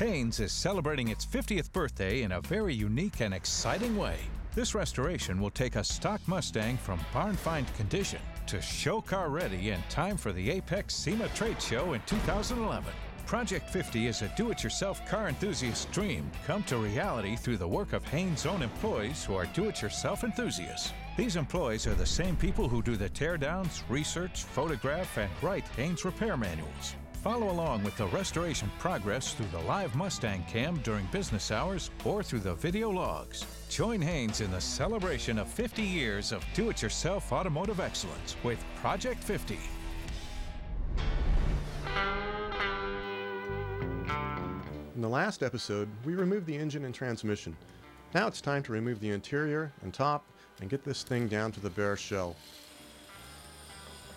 Haynes is celebrating its 50th birthday in a very unique and exciting way. This restoration will take a stock Mustang from barn-find condition to show car ready in time for the Apex SEMA Trade Show in 2011. Project 50 is a do-it-yourself car enthusiast dream come to reality through the work of Haynes' own employees who are do-it-yourself enthusiasts. These employees are the same people who do the teardowns, research, photograph, and write Haynes repair manuals. Follow along with the restoration progress through the live Mustang cam during business hours or through the video logs. Join Haynes in the celebration of 50 years of do-it-yourself automotive excellence with Project 50. In the last episode, we removed the engine and transmission. Now it's time to remove the interior and top and get this thing down to the bare shell.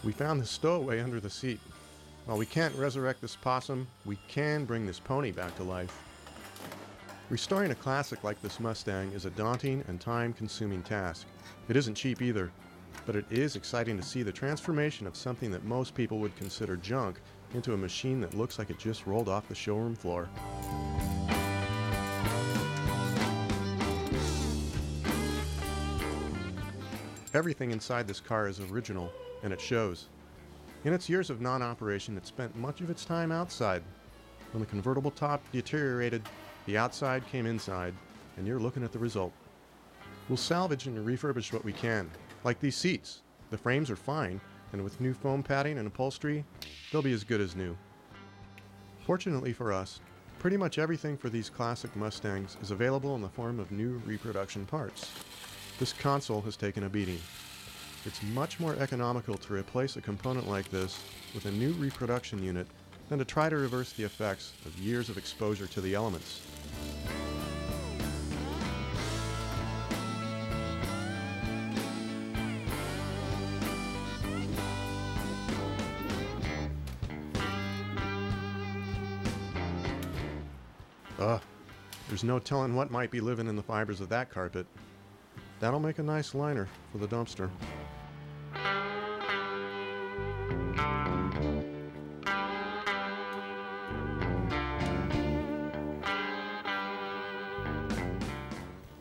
We found the stowaway under the seat. While we can't resurrect this possum, we can bring this pony back to life. Restoring a classic like this Mustang is a daunting and time-consuming task. It isn't cheap either, but it is exciting to see the transformation of something that most people would consider junk into a machine that looks like it just rolled off the showroom floor. Everything inside this car is original, and it shows. In its years of non-operation, it spent much of its time outside. When the convertible top deteriorated, the outside came inside, and you're looking at the result. We'll salvage and refurbish what we can, like these seats. The frames are fine, and with new foam padding and upholstery, they'll be as good as new. Fortunately for us, pretty much everything for these classic Mustangs is available in the form of new reproduction parts. This console has taken a beating. It's much more economical to replace a component like this with a new reproduction unit than to try to reverse the effects of years of exposure to the elements. There's no telling what might be living in the fibers of that carpet. That'll make a nice liner for the dumpster.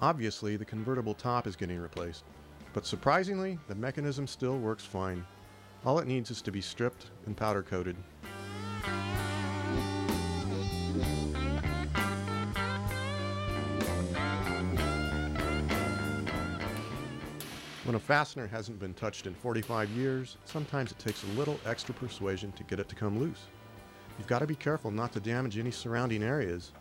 Obviously, the convertible top is getting replaced, but surprisingly, the mechanism still works fine. All it needs is to be stripped and powder coated. When a fastener hasn't been touched in 45 years, sometimes it takes a little extra persuasion to get it to come loose. You've got to be careful not to damage any surrounding areas.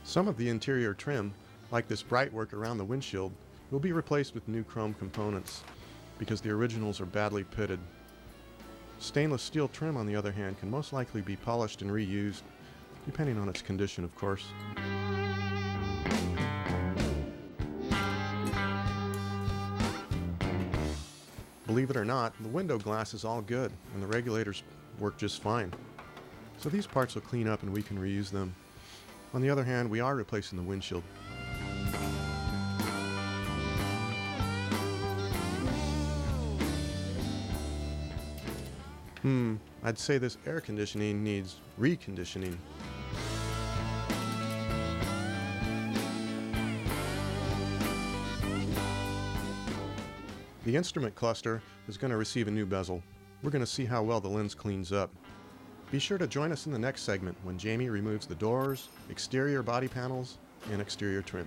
Some of the interior trim, like this bright work around the windshield, will be replaced with new chrome components because the originals are badly pitted. Stainless steel trim, on the other hand, can most likely be polished and reused, depending on its condition, of course. Believe it or not, the window glass is all good, and the regulators work just fine. So these parts will clean up and we can reuse them. On the other hand, we are replacing the windshield. I'd say this air conditioning needs reconditioning. The instrument cluster is going to receive a new bezel. We're going to see how well the lens cleans up. Be sure to join us in the next segment when Jamie removes the doors, exterior body panels, and exterior trim.